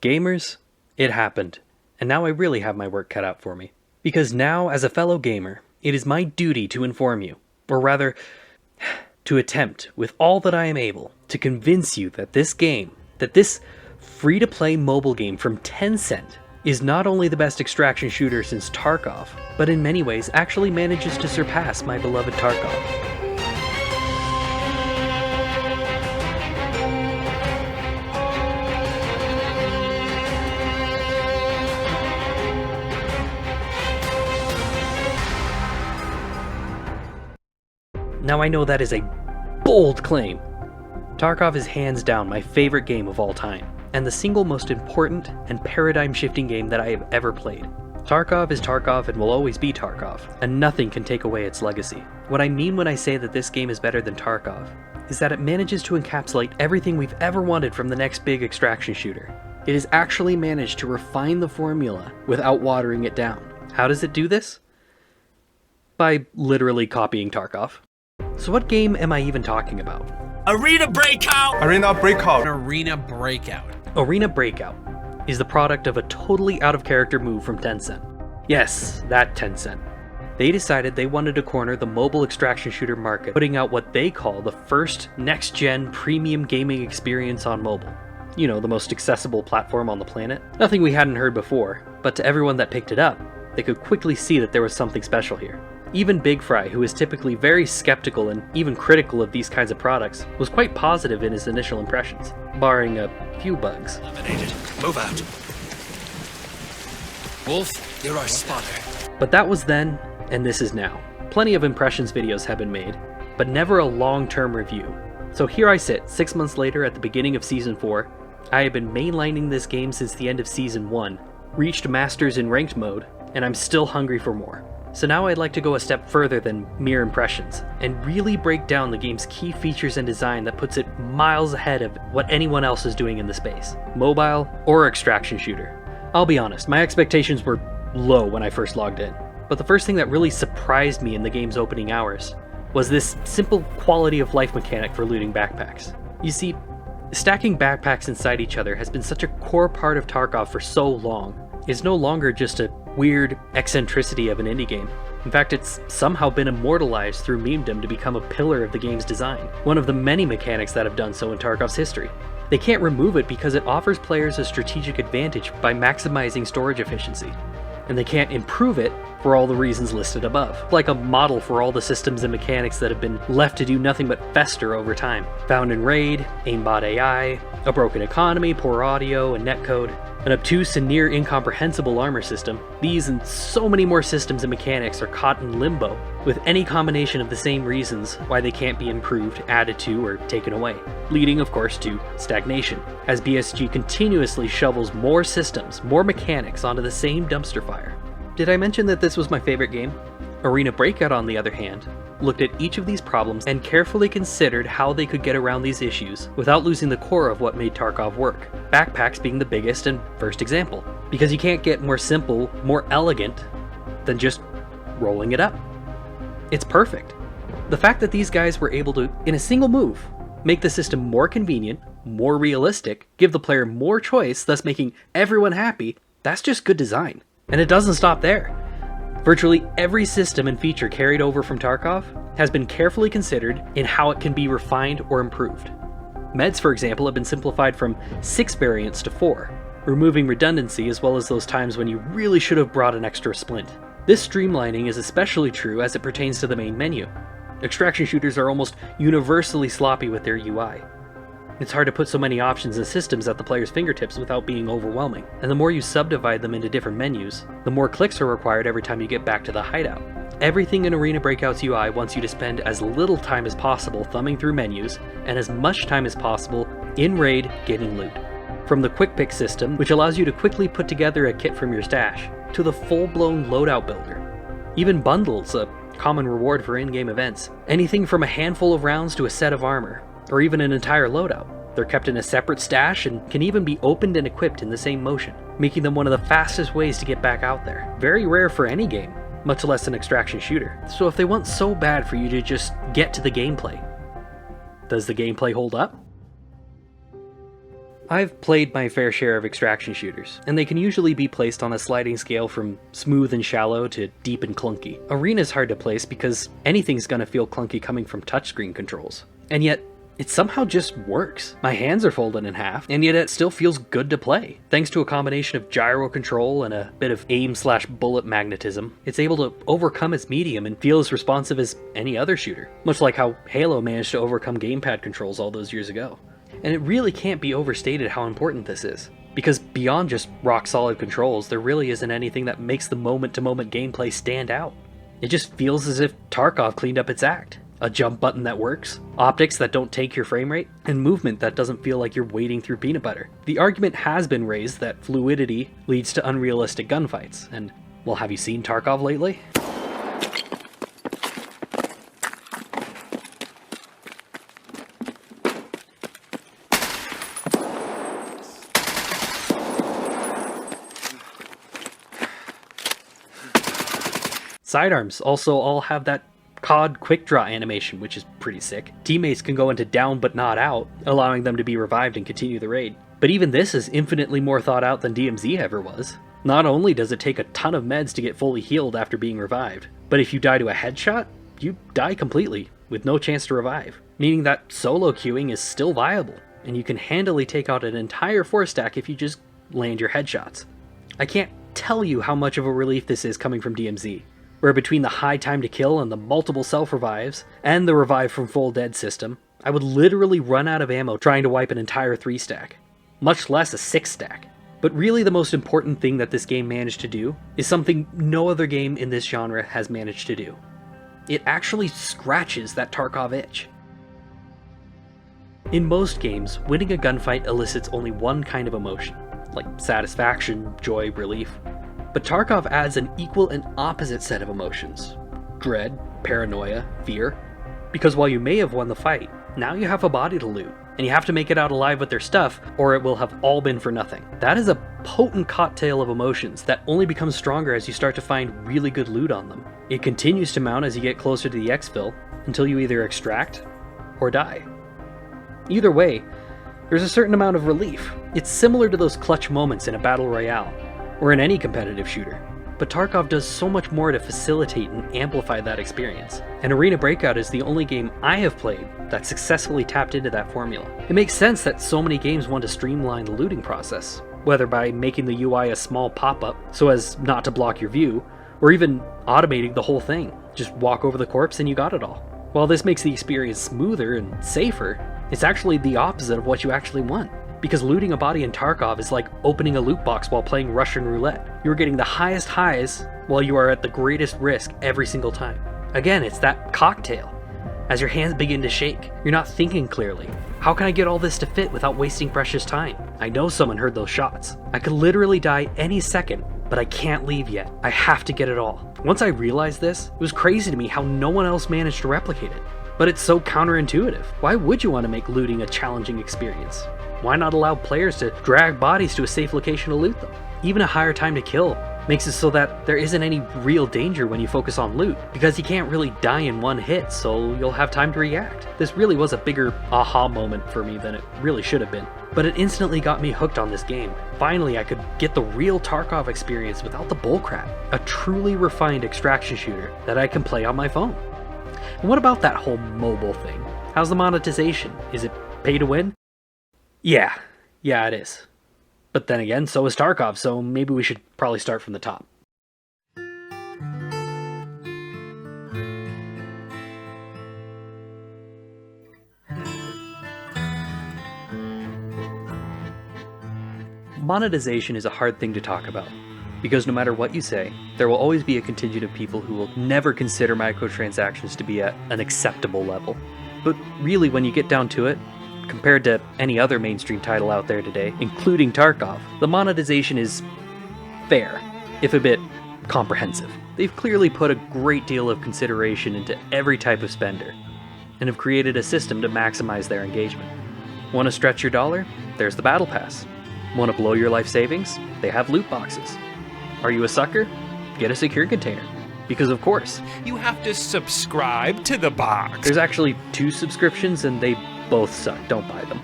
Gamers, it happened, and now I really have my work cut out for me. Because now, as a fellow gamer, it is my duty to inform you, or rather, to attempt, with all that I am able, to convince you that this free-to-play mobile game from Tencent is not only the best extraction shooter since Tarkov, but in many ways actually manages to surpass my beloved Tarkov. Now I know that is a bold claim. Tarkov is hands down my favorite game of all time, and the single most important and paradigm-shifting game that I have ever played. Tarkov is Tarkov and will always be Tarkov, and nothing can take away its legacy. What I mean when I say that this game is better than Tarkov, is that it manages to encapsulate everything we've ever wanted from the next big extraction shooter. It has actually managed to refine the formula without watering it down. How does it do this? By literally copying Tarkov. So what game am I even talking about? Arena Breakout! Arena Breakout! Arena Breakout. Arena Breakout is the product of a totally out-of-character move from Tencent. Yes, that Tencent. They decided they wanted to corner the mobile extraction shooter market, putting out what they call the first next-gen premium gaming experience on mobile. You know, the most accessible platform on the planet. Nothing we hadn't heard before, but to everyone that picked it up, they could quickly see that there was something special here. Even Big Fry, who is typically very skeptical and even critical of these kinds of products, was quite positive in his initial impressions, barring a few bugs. Eliminated. Move out. Wolf, you're our spotter. But that was then, and this is now. Plenty of impressions videos have been made, but never a long-term review. So here I sit, 6 months later at the beginning of Season 4. I have been mainlining this game since the end of Season 1, reached Masters in Ranked mode, and I'm still hungry for more. So now I'd like to go a step further than mere impressions, and really break down the game's key features and design that puts it miles ahead of what anyone else is doing in the space, mobile or extraction shooter. I'll be honest, my expectations were low when I first logged in, but the first thing that really surprised me in the game's opening hours was this simple quality of life mechanic for looting backpacks. You see, stacking backpacks inside each other has been such a core part of Tarkov for so long. It's no longer just a weird eccentricity of an indie game. In fact, it's somehow been immortalized through memedom to become a pillar of the game's design, one of the many mechanics that have done so in Tarkov's history. They can't remove it because it offers players a strategic advantage by maximizing storage efficiency, and they can't improve it for all the reasons listed above, like a model for all the systems and mechanics that have been left to do nothing but fester over time. Found in Raid, aimbot AI, a broken economy, poor audio and netcode, an obtuse and near incomprehensible armor system, these and so many more systems and mechanics are caught in limbo, with any combination of the same reasons why they can't be improved, added to, or taken away, leading of course to stagnation, as BSG continuously shovels more systems, more mechanics onto the same dumpster fire. Did I mention that this was my favorite game? Arena Breakout, on the other hand, looked at each of these problems and carefully considered how they could get around these issues without losing the core of what made Tarkov work, backpacks being the biggest and first example, because you can't get more simple, more elegant than just rolling it up. It's perfect. The fact that these guys were able to, in a single move, make the system more convenient, more realistic, give the player more choice, thus making everyone happy, that's just good design. And it doesn't stop there. Virtually every system and feature carried over from Tarkov has been carefully considered in how it can be refined or improved. Meds, for example, have been simplified from 6 variants to 4, removing redundancy as well as those times when you really should have brought an extra splint. This streamlining is especially true as it pertains to the main menu. Extraction shooters are almost universally sloppy with their UI. It's hard to put so many options and systems at the player's fingertips without being overwhelming, and the more you subdivide them into different menus, the more clicks are required every time you get back to the hideout. Everything in Arena Breakout's UI wants you to spend as little time as possible thumbing through menus, and as much time as possible in raid getting loot. From the quick pick system, which allows you to quickly put together a kit from your stash, to the full-blown loadout builder. Even bundles, a common reward for in-game events. Anything from a handful of rounds to a set of armor, or even an entire loadout. They're kept in a separate stash and can even be opened and equipped in the same motion, making them one of the fastest ways to get back out there. Very rare for any game, much less an extraction shooter. So if they want so bad for you to just get to the gameplay, does the gameplay hold up? I've played my fair share of extraction shooters, and they can usually be placed on a sliding scale from smooth and shallow to deep and clunky. Arena's hard to place because anything's gonna feel clunky coming from touchscreen controls. And yet, it somehow just works. My hands are folded in half, and yet it still feels good to play. Thanks to a combination of gyro control and a bit of aim/bullet magnetism, it's able to overcome its medium and feel as responsive as any other shooter, much like how Halo managed to overcome gamepad controls all those years ago. And it really can't be overstated how important this is, because beyond just rock-solid controls, there really isn't anything that makes the moment-to-moment gameplay stand out. It just feels as if Tarkov cleaned up its act. A jump button that works, optics that don't take your frame rate, and movement that doesn't feel like you're wading through peanut butter. The argument has been raised that fluidity leads to unrealistic gunfights, and, well, have you seen Tarkov lately? Sidearms also all have that COD quick draw animation, which is pretty sick. Teammates can go into down but not out, allowing them to be revived and continue the raid. But even this is infinitely more thought out than DMZ ever was. Not only does it take a ton of meds to get fully healed after being revived, but if you die to a headshot, you die completely, with no chance to revive, meaning that solo queuing is still viable, and you can handily take out an entire 4-stack if you just land your headshots. I can't tell you how much of a relief this is coming from DMZ. Where between the high time to kill and the multiple self-revives, and the revive from full dead system, I would literally run out of ammo trying to wipe an entire 3-stack, much less a 6-stack. But really the most important thing that this game managed to do is something no other game in this genre has managed to do. It actually scratches that Tarkov itch. In most games, winning a gunfight elicits only one kind of emotion, like satisfaction, joy, relief. But Tarkov adds an equal and opposite set of emotions. Dread, paranoia, fear. Because while you may have won the fight, now you have a body to loot, and you have to make it out alive with their stuff, or it will have all been for nothing. That is a potent cocktail of emotions that only becomes stronger as you start to find really good loot on them. It continues to mount as you get closer to the exfil, until you either extract, or die. Either way, there's a certain amount of relief. It's similar to those clutch moments in a battle royale, or in any competitive shooter. But Tarkov does so much more to facilitate and amplify that experience. And Arena Breakout is the only game I have played that successfully tapped into that formula. It makes sense that so many games want to streamline the looting process, whether by making the UI a small pop-up so as not to block your view, or even automating the whole thing. Just walk over the corpse and you got it all. While this makes the experience smoother and safer, it's actually the opposite of what you actually want. Because looting a body in Tarkov is like opening a loot box while playing Russian roulette. You're getting the highest highs while you are at the greatest risk every single time. Again, it's that cocktail. As your hands begin to shake, you're not thinking clearly. How can I get all this to fit without wasting precious time? I know someone heard those shots. I could literally die any second, but I can't leave yet. I have to get it all. Once I realized this, it was crazy to me how no one else managed to replicate it. But it's so counterintuitive. Why would you want to make looting a challenging experience? Why not allow players to drag bodies to a safe location to loot them? Even a higher time to kill makes it so that there isn't any real danger when you focus on loot, because you can't really die in one hit, so you'll have time to react. This really was a bigger aha moment for me than it really should have been. But it instantly got me hooked on this game. Finally, I could get the real Tarkov experience without the bullcrap. A truly refined extraction shooter that I can play on my phone. And what about that whole mobile thing? How's the monetization? Is it pay to win? Yeah, it is. But then again, so is Tarkov, so maybe we should probably start from the top. Monetization is a hard thing to talk about, because no matter what you say, there will always be a contingent of people who will never consider microtransactions to be at an acceptable level. But really, when you get down to it, compared to any other mainstream title out there today, including Tarkov, the monetization is fair, if a bit comprehensive. They've clearly put a great deal of consideration into every type of spender, and have created a system to maximize their engagement. Want to stretch your dollar? There's the Battle Pass. Want to blow your life savings? They have loot boxes. Are you a sucker? Get a secure container. Because of course. You have to subscribe to the box. There's actually 2 subscriptions and they both suck, don't buy them.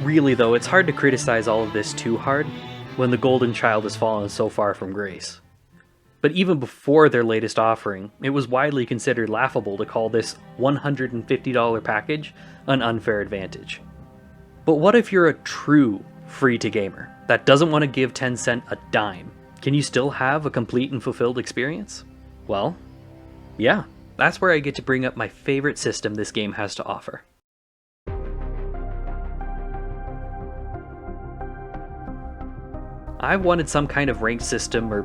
Really though, it's hard to criticize all of this too hard when the golden child has fallen so far from grace. But even before their latest offering, it was widely considered laughable to call this $150 package an unfair advantage. But what if you're a true free-to-gamer that doesn't want to give Tencent a dime? Can you still have a complete and fulfilled experience? Well, yeah, that's where I get to bring up my favorite system this game has to offer. I've wanted some kind of ranked system, or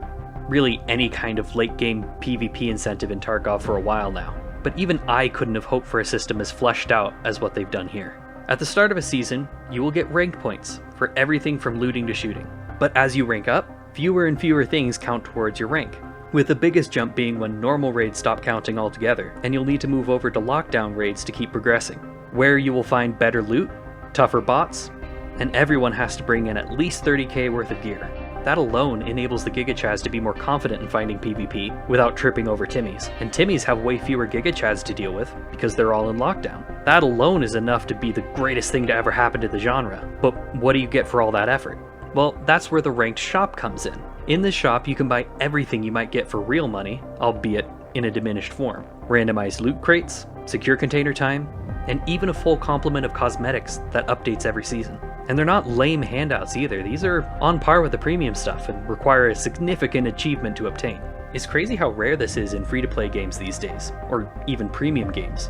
really any kind of late game PvP incentive in Tarkov for a while now, but even I couldn't have hoped for a system as fleshed out as what they've done here. At the start of a season, you will get rank points for everything from looting to shooting, but as you rank up, fewer and fewer things count towards your rank, with the biggest jump being when normal raids stop counting altogether, and you'll need to move over to lockdown raids to keep progressing, where you will find better loot, tougher bots, and everyone has to bring in at least 30k worth of gear. That alone enables the Giga Chads to be more confident in finding PvP without tripping over Timmies, and Timmies have way fewer Giga Chads to deal with because they're all in lockdown. That alone is enough to be the greatest thing to ever happen to the genre, but what do you get for all that effort? Well, that's where the ranked shop comes in. In this shop, you can buy everything you might get for real money, albeit in a diminished form. Randomized loot crates, secure container time, and even a full complement of cosmetics that updates every season. And they're not lame handouts either, these are on par with the premium stuff and require a significant achievement to obtain. It's crazy how rare this is in free-to-play games these days, or even premium games,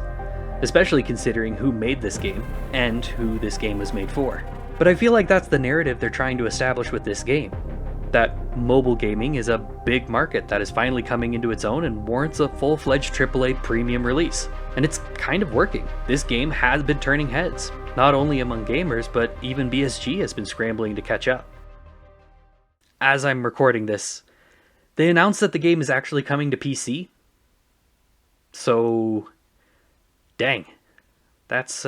especially considering who made this game and who this game was made for. But I feel like that's the narrative they're trying to establish with this game, that mobile gaming is a big market that is finally coming into its own and warrants a full-fledged AAA premium release. And it's kind of working. This game has been turning heads, not only among gamers, but even BSG has been scrambling to catch up. As I'm recording this, they announced that the game is actually coming to PC. So, dang, that's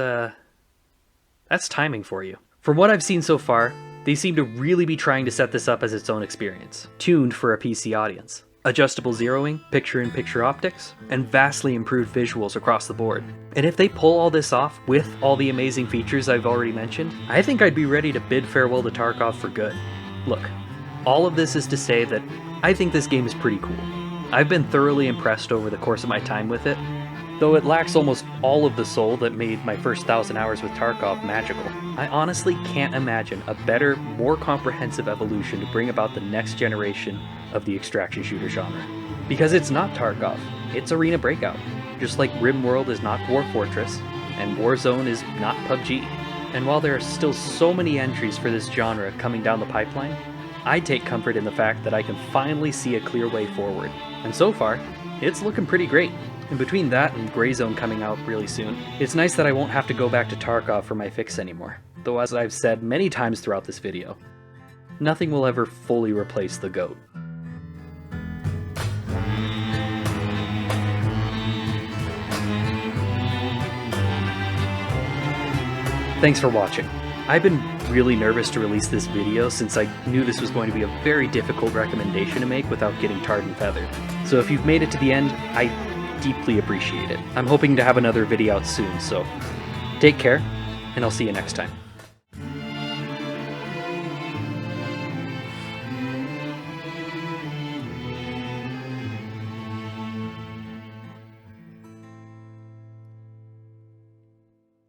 timing for you. From what I've seen so far, they seem to really be trying to set this up as its own experience, tuned for a PC audience. Adjustable zeroing, picture-in-picture optics, and vastly improved visuals across the board. And if they pull all this off with all the amazing features I've already mentioned, I think I'd be ready to bid farewell to Tarkov for good. Look, all of this is to say that I think this game is pretty cool. I've been thoroughly impressed over the course of my time with it, though it lacks almost all of the soul that made my first 1,000 hours with Tarkov magical. I honestly can't imagine a better, more comprehensive evolution to bring about the next generation of the extraction shooter genre. Because it's not Tarkov, it's Arena Breakout. Just like RimWorld is not War Fortress, and Warzone is not PUBG. And while there are still so many entries for this genre coming down the pipeline, I take comfort in the fact that I can finally see a clear way forward. And so far, it's looking pretty great. And between that and Greyzone coming out really soon, it's nice that I won't have to go back to Tarkov for my fix anymore. Though as I've said many times throughout this video, nothing will ever fully replace the GOAT. Thanks for watching. I've been really nervous to release this video since I knew this was going to be a very difficult recommendation to make without getting tarred and feathered. So if you've made it to the end, I deeply appreciate it. I'm hoping to have another video out soon, so take care, and I'll see you next time.